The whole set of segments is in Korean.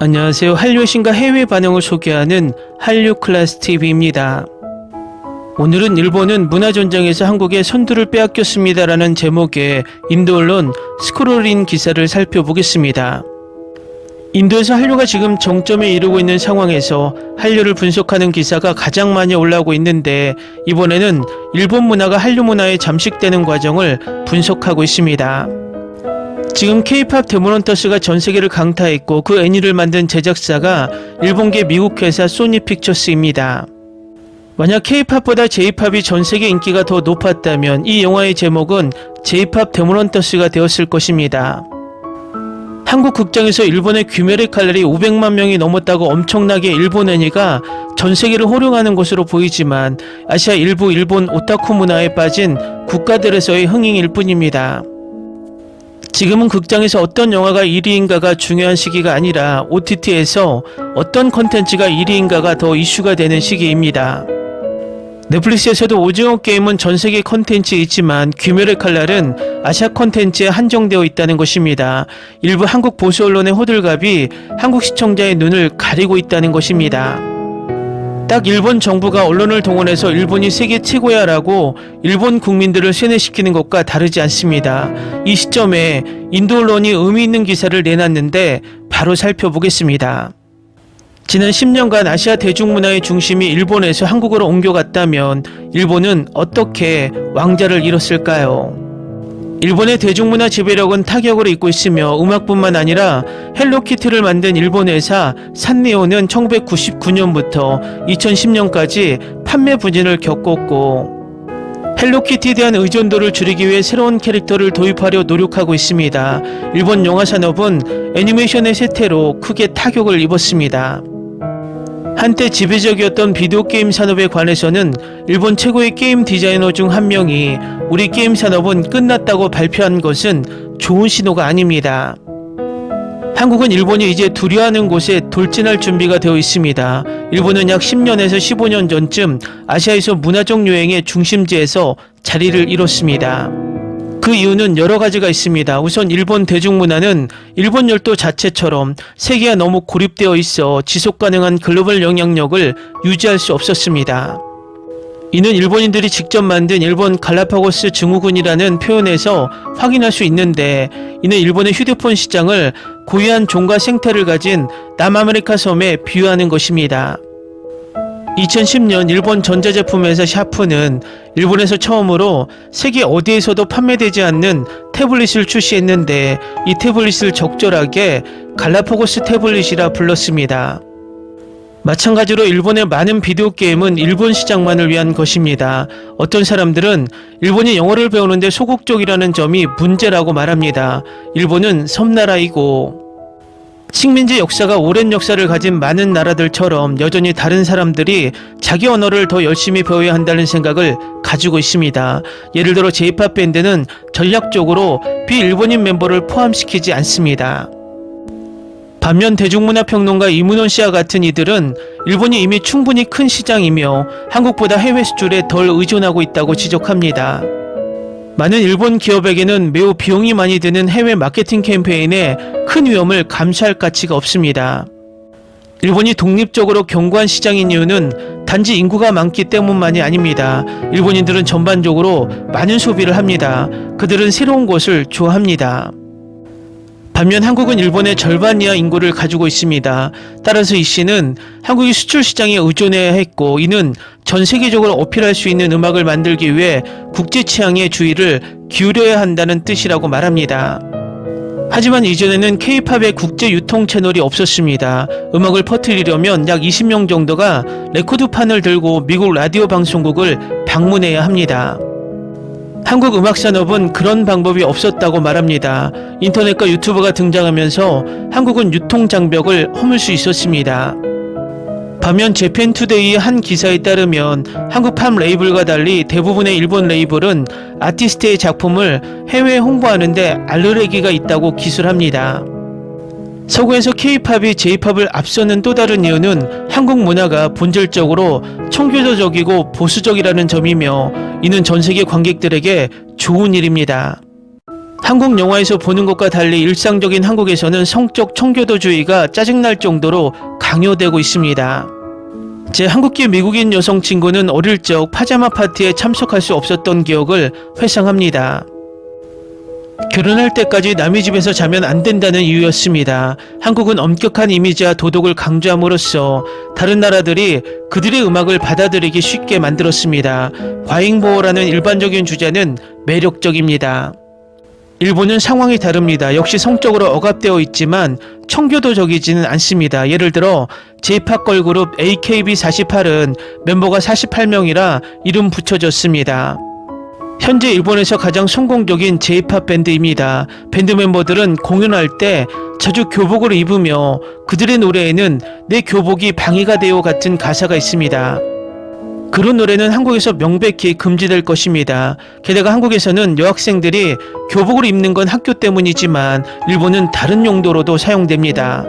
안녕하세요. 한류의 신과 해외 반응을 소개하는 한류 클래스 TV입니다. 오늘은 일본은 문화전쟁에서 한국의 선두를 빼앗겼습니다라는 제목의 인도 언론 스크롤인 기사를 살펴보겠습니다. 인도에서 한류가 지금 정점에 이르고 있는 상황에서 한류를 분석하는 기사가 가장 많이 올라오고 있는데, 이번에는 일본 문화가 한류 문화에 잠식되는 과정을 분석하고 있습니다. 지금 K-POP 데모넌터스가 전세계를 강타했고 그 애니를 만든 제작사가 일본계 미국 회사 소니 픽처스입니다. 만약 K-POP보다 J-POP이 전세계 인기가 더 높았다면 이 영화의 제목은 J-POP 데모넌터스가 되었을 것입니다. 한국 극장에서 일본의 귀멸의 칼날이 500만 명이 넘었다고 엄청나게 일본 애니가 전세계를 호령하는 것으로 보이지만 아시아 일부 일본 오타쿠 문화에 빠진 국가들에서의 흥행일 뿐입니다. 지금은 극장에서 어떤 영화가 1위인가가 중요한 시기가 아니라 OTT에서 어떤 컨텐츠가 1위인가가 더 이슈가 되는 시기입니다. 넷플릭스에서도 오징어 게임은 전세계 컨텐츠에 있지만 귀멸의 칼날은 아시아 컨텐츠에 한정되어 있다는 것입니다. 일부 한국 보수 언론의 호들갑이 한국 시청자의 눈을 가리고 있다는 것입니다. 딱 일본 정부가 언론을 동원해서 일본이 세계 최고야 라고 일본 국민들을 세뇌시키는 것과 다르지 않습니다. 이 시점에 인도 언론이 의미 있는 기사를 내놨는데 바로 살펴보겠습니다. 지난 10년간 아시아 대중문화의 중심이 일본에서 한국으로 옮겨갔다면 일본은 어떻게 왕자를 잃었을까요? 일본의 대중문화 지배력은 타격을 입고 있으며 음악뿐만 아니라 헬로키티를 만든 일본 회사 산리오는 1999년부터 2010년까지 판매 부진을 겪었고, 헬로키티에 대한 의존도를 줄이기 위해 새로운 캐릭터를 도입하려 노력하고 있습니다. 일본 영화 산업은 애니메이션의 쇠퇴로 크게 타격을 입었습니다. 한때 지배적이었던 비디오 게임 산업에 관해서는 일본 최고의 게임 디자이너 중 한 명이 우리 게임 산업은 끝났다고 발표한 것은 좋은 신호가 아닙니다. 한국은 일본이 이제 두려워하는 곳에 돌진할 준비가 되어 있습니다. 일본은 약 10년에서 15년 전쯤 아시아에서 문화적 유행의 중심지에서 자리를 잃었습니다. 그 이유는 여러 가지가 있습니다. 우선 일본 대중문화는 일본 열도 자체처럼 세계와 너무 고립되어 있어 지속 가능한 글로벌 영향력을 유지할 수 없었습니다. 이는 일본인들이 직접 만든 일본 갈라파고스 증후군이라는 표현에서 확인할 수 있는데, 이는 일본의 휴대폰 시장을 고유한 종과 생태를 가진 남아메리카 섬에 비유하는 것입니다. 2010년 일본 전자제품 회사 샤프는 일본에서 처음으로 세계 어디에서도 판매되지 않는 태블릿을 출시했는데, 이 태블릿을 적절하게 갈라파고스 태블릿이라 불렀습니다. 마찬가지로 일본의 많은 비디오 게임은 일본 시장만을 위한 것입니다. 어떤 사람들은 일본이 영어를 배우는데 소극적이라는 점이 문제라고 말합니다. 일본은 섬나라이고 식민지 역사가 오랜 역사를 가진 많은 나라들처럼 여전히 다른 사람들이 자기 언어를 더 열심히 배워야 한다는 생각을 가지고 있습니다. 예를 들어 J-POP 밴드는 전략적으로 비일본인 멤버를 포함시키지 않습니다. 반면 대중문화평론가 이문원 씨와 같은 이들은 일본이 이미 충분히 큰 시장이며 한국보다 해외 수출에 덜 의존하고 있다고 지적합니다. 많은 일본 기업에게는 매우 비용이 많이 드는 해외 마케팅 캠페인에 큰 위험을 감수할 가치가 없습니다. 일본이 독립적으로 견고한 시장인 이유는 단지 인구가 많기 때문만이 아닙니다. 일본인들은 전반적으로 많은 소비를 합니다. 그들은 새로운 것을 좋아합니다. 반면 한국은 일본의 절반 이하 인구를 가지고 있습니다. 따라서 이 씨는 한국이 수출 시장에 의존해야 했고, 이는 전 세계적으로 어필할 수 있는 음악을 만들기 위해 국제 취향에 주의를 기울여야 한다는 뜻이라고 말합니다. 하지만 이전에는 K-POP의 국제 유통 채널이 없었습니다. 음악을 퍼뜨리려면 약 20명 정도가 레코드판을 들고 미국 라디오 방송국을 방문해야 합니다. 한국 음악 산업은 그런 방법이 없었다고 말합니다. 인터넷과 유튜브가 등장하면서 한국은 유통 장벽을 허물 수 있었습니다. 반면 재팬투데이의 한 기사에 따르면 한국 팝 레이블과 달리 대부분의 일본 레이블은 아티스트의 작품을 해외에 홍보하는데 알레르기가 있다고 기술합니다. 서구에서 K-POP이 J-POP을 앞서는 또 다른 이유는 한국 문화가 본질적으로 청교도적이고 보수적이라는 점이며, 이는 전 세계 관객들에게 좋은 일입니다. 한국 영화에서 보는 것과 달리 일상적인 한국에서는 성적 청교도주의가 짜증날 정도로 강요되고 있습니다. 제 한국계 미국인 여성 친구는 어릴 적 파자마 파티에 참석할 수 없었던 기억을 회상합니다. 결혼할 때까지 남의 집에서 자면 안 된다는 이유였습니다. 한국은 엄격한 이미지와 도덕을 강조함으로써 다른 나라들이 그들의 음악을 받아들이기 쉽게 만들었습니다. 과잉보호라는 일반적인 주제는 매력적입니다. 일본은 상황이 다릅니다. 역시 성적으로 억압되어 있지만 청교도적이지는 않습니다. 예를 들어 J-POP 걸그룹 AKB48은 멤버가 48명이라 이름 붙여졌습니다. 현재 일본에서 가장 성공적인 J-POP 밴드입니다. 밴드 멤버들은 공연할 때 자주 교복을 입으며 그들의 노래에는 내 교복이 방해가 되어 같은 가사가 있습니다. 그런 노래는 한국에서 명백히 금지될 것입니다. 게다가 한국에서는 여학생들이 교복을 입는 건 학교 때문이지만 일본은 다른 용도로도 사용됩니다.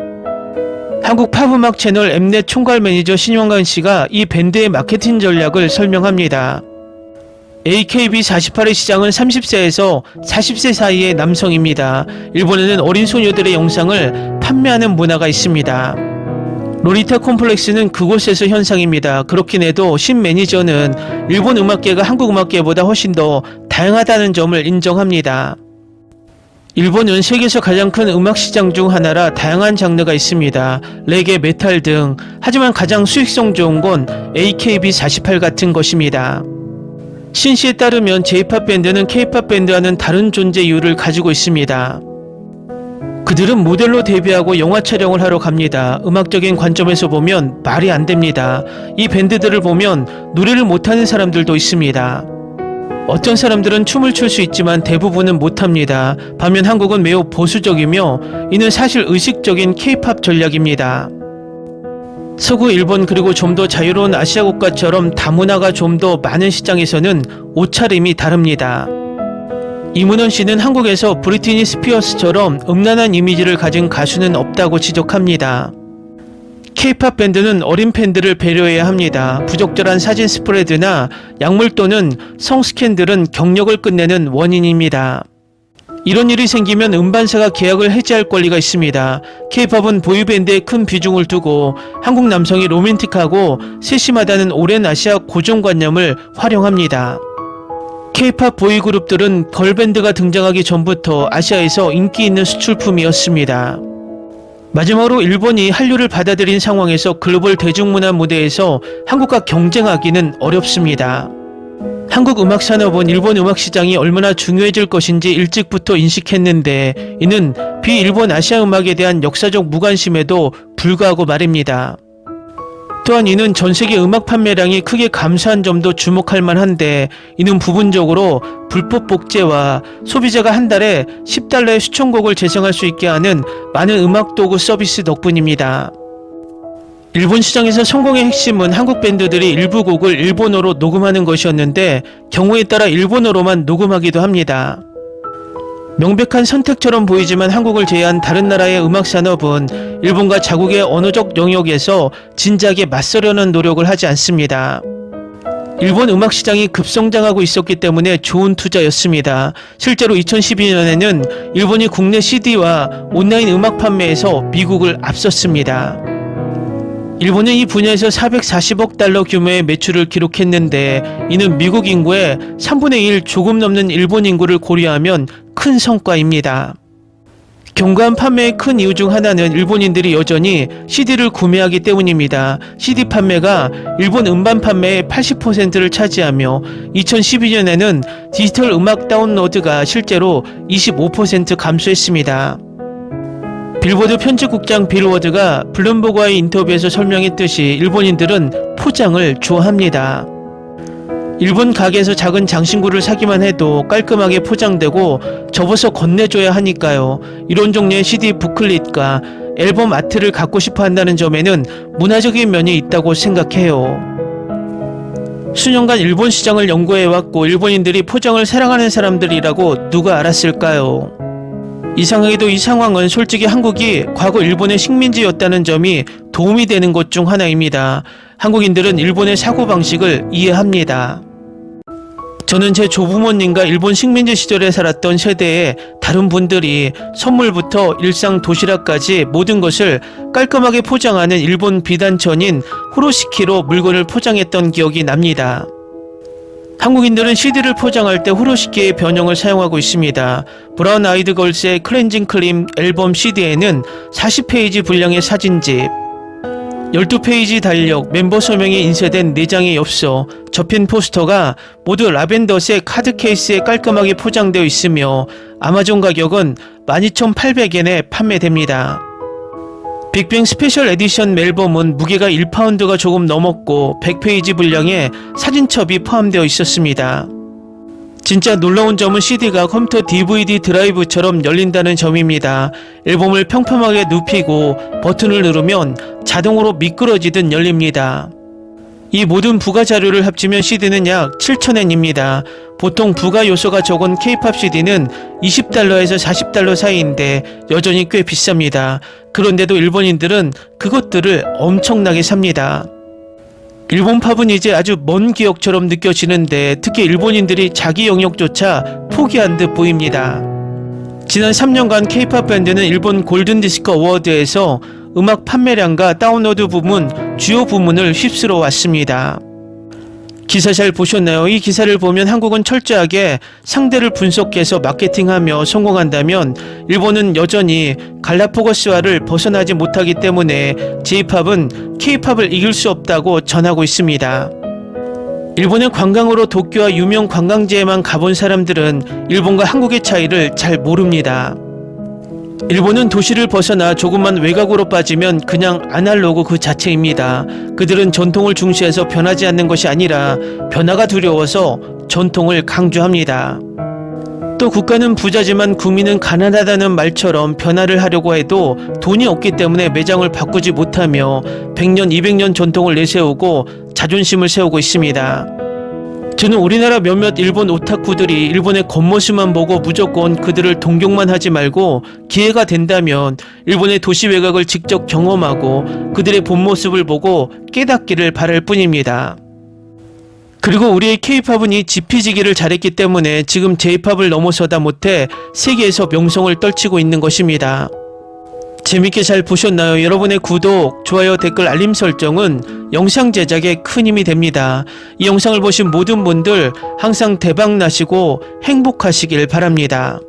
한국 팝음악 채널 엠넷 총괄 매니저 신용관 씨가 이 밴드의 마케팅 전략을 설명합니다. AKB48의 시장은 30세에서 40세 사이의 남성입니다. 일본에는 어린 소녀들의 영상을 판매하는 문화가 있습니다. 로리타 콤플렉스는 그곳에서 현상입니다. 그렇긴 해도 신 매니저는 일본 음악계가 한국 음악계보다 훨씬 더 다양하다는 점을 인정합니다. 일본은 세계에서 가장 큰 음악 시장 중 하나라 다양한 장르가 있습니다. 레게, 메탈 등. 하지만 가장 수익성 좋은 건 AKB48 같은 것입니다. 신 씨에 따르면 J-POP 밴드는 K-POP 밴드와는 다른 존재 이유를 가지고 있습니다. 그들은 모델로 데뷔하고 영화 촬영을 하러 갑니다. 음악적인 관점에서 보면 말이 안 됩니다. 이 밴드들을 보면 노래를 못하는 사람들도 있습니다. 어떤 사람들은 춤을 출 수 있지만 대부분은 못합니다. 반면 한국은 매우 보수적이며 이는 사실 의식적인 K-POP 전략입니다. 서구 일본 그리고 좀 더 자유로운 아시아 국가처럼 다문화가 좀 더 많은 시장에서는 옷차림이 다릅니다. 이문원 씨는 한국에서 브리트니 스피어스처럼 음란한 이미지를 가진 가수는 없다고 지적합니다. K-POP 밴드는 어린 팬들을 배려해야 합니다. 부적절한 사진 스프레드나 약물 또는 성 스캔들은 경력을 끝내는 원인입니다. 이런 일이 생기면 음반사가 계약을 해지할 권리가 있습니다. K-POP은 보이밴드에 큰 비중을 두고 한국 남성이 로맨틱하고 세심하다는 오랜 아시아 고정관념을 활용합니다. K-POP 보이그룹들은 걸밴드가 등장하기 전부터 아시아에서 인기 있는 수출품이었습니다. 마지막으로 일본이 한류를 받아들인 상황에서 글로벌 대중문화 무대에서 한국과 경쟁하기는 어렵습니다. 한국 음악 산업은 일본 음악 시장이 얼마나 중요해질 것인지 일찍부터 인식했는데 이는 비일본 아시아 음악에 대한 역사적 무관심에도 불구하고 말입니다. 또한 이는 전세계 음악 판매량이 크게 감소한 점도 주목할 만한데 이는 부분적으로 불법 복제와 소비자가 한 달에 $10의 수천곡을 재생할 수 있게 하는 많은 음악 도구 서비스 덕분입니다. 일본 시장에서 성공의 핵심은 한국 밴드들이 일부 곡을 일본어로 녹음하는 것이었는데 경우에 따라 일본어로만 녹음하기도 합니다. 명백한 선택처럼 보이지만 한국을 제외한 다른 나라의 음악 산업은 일본과 자국의 언어적 영역에서 진지하게 맞서려는 노력을 하지 않습니다. 일본 음악 시장이 급성장하고 있었기 때문에 좋은 투자였습니다. 실제로 2012년에는 일본이 국내 CD와 온라인 음악 판매에서 미국을 앞섰습니다. 일본은 이 분야에서 440억 달러 규모의 매출을 기록했는데 이는 미국 인구의 3분의 1 조금 넘는 일본 인구를 고려하면 큰 성과입니다. 견고한 판매의 큰 이유 중 하나는 일본인들이 여전히 CD를 구매하기 때문입니다. CD 판매가 일본 음반 판매의 80%를 차지하며 2012년에는 디지털 음악 다운로드가 실제로 25% 감소했습니다. 빌보드 편집국장 빌 워드가 블룸버그와의 인터뷰에서 설명했듯이 일본인들은 포장을 좋아합니다. 일본 가게에서 작은 장신구를 사기만 해도 깔끔하게 포장되고 접어서 건네줘야 하니까요. 이런 종류의 CD 부클릿과 앨범 아트를 갖고 싶어 한다는 점에는 문화적인 면이 있다고 생각해요. 수년간 일본 시장을 연구해왔고 일본인들이 포장을 사랑하는 사람들이라고 누가 알았을까요? 이상하게도 이 상황은 솔직히 한국이 과거 일본의 식민지였다는 점이 도움이 되는 것 중 하나입니다. 한국인들은 일본의 사고방식을 이해합니다. 저는 제 조부모님과 일본 식민지 시절에 살았던 세대의 다른 분들이 선물부터 일상 도시락까지 모든 것을 깔끔하게 포장하는 일본 비단천인 후로시키로 물건을 포장했던 기억이 납니다. 한국인들은 CD를 포장할 때 후로시키의 변형을 사용하고 있습니다. 브라운 아이드 걸스의 클렌징 클림 앨범 CD에는 40페이지 분량의 사진집, 12페이지 달력, 멤버 서명이 인쇄된 4장의 엽서, 접힌 포스터가 모두 라벤더색 카드 케이스에 깔끔하게 포장되어 있으며 아마존 가격은 12,800엔에 판매됩니다. 빅뱅 스페셜 에디션 앨범은 무게가 1파운드가 조금 넘었고 100페이지 분량의 사진첩이 포함되어 있었습니다. 진짜 놀라운 점은 CD가 컴퓨터 DVD 드라이브처럼 열린다는 점입니다. 앨범을 평평하게 눕히고 버튼을 누르면 자동으로 미끄러지듯 열립니다. 이 모든 부가 자료를 합치면 CD는 약 7,000엔입니다. 보통 부가 요소가 적은 K-POP CD는 20달러에서 40달러 사이인데 여전히 꽤 비쌉니다. 그런데도 일본인들은 그것들을 엄청나게 삽니다. 일본 팝은 이제 아주 먼 기억처럼 느껴지는데 특히 일본인들이 자기 영역조차 포기한 듯 보입니다. 지난 3년간 K-POP 밴드는 일본 골든디스크 어워드에서 음악 판매량과 다운로드 부문, 주요 부문을 휩쓸어 왔습니다. 기사 잘 보셨나요? 이 기사를 보면 한국은 철저하게 상대를 분석해서 마케팅하며 성공한다면 일본은 여전히 갈라파고스화를 벗어나지 못하기 때문에 J-POP은 K-POP을 이길 수 없다고 전하고 있습니다. 일본의 관광으로 도쿄와 유명 관광지에만 가본 사람들은 일본과 한국의 차이를 잘 모릅니다. 일본은 도시를 벗어나 조금만 외곽으로 빠지면 그냥 아날로그 그 자체입니다. 그들은 전통을 중시해서 변하지 않는 것이 아니라 변화가 두려워서 전통을 강조합니다. 또 국가는 부자지만 국민은 가난하다는 말처럼 변화를 하려고 해도 돈이 없기 때문에 매장을 바꾸지 못하며 100년, 200년 전통을 내세우고 자존심을 세우고 있습니다. 저는 우리나라 몇몇 일본 오타쿠들이 일본의 겉모습만 보고 무조건 그들을 동경만 하지 말고 기회가 된다면 일본의 도시 외곽을 직접 경험하고 그들의 본 모습을 보고 깨닫기를 바랄 뿐입니다. 그리고 우리의 K-POP은 이 지피지기를 잘했기 때문에 지금 J-POP을 넘어서다 못해 세계에서 명성을 떨치고 있는 것입니다. 재밌게 잘 보셨나요? 여러분의 구독, 좋아요, 댓글, 알림 설정은 영상 제작에 큰 힘이 됩니다. 이 영상을 보신 모든 분들 항상 대박 나시고 행복하시길 바랍니다.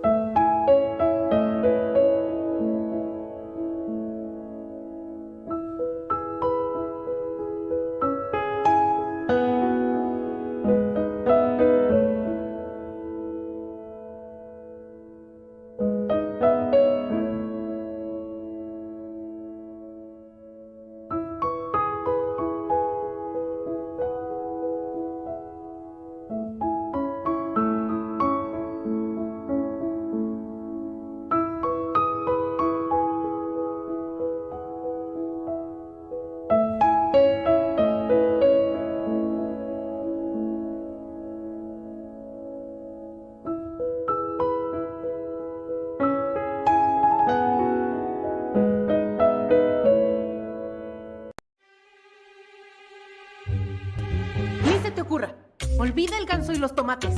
Ni se te ocurra. Olvida el ganso y los tomates.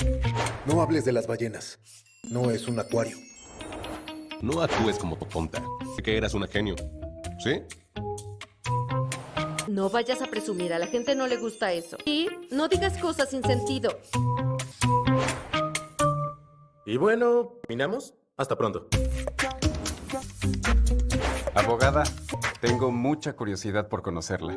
No hables de las ballenas. No es un acuario. No actúes como tonta. Que eras una genio. ¿Sí? No vayas a presumir, a la gente no le gusta eso. Y no digas cosas sin sentido. Y bueno, ¿terminamos? Hasta pronto. Abogada, tengo mucha curiosidad por conocerla.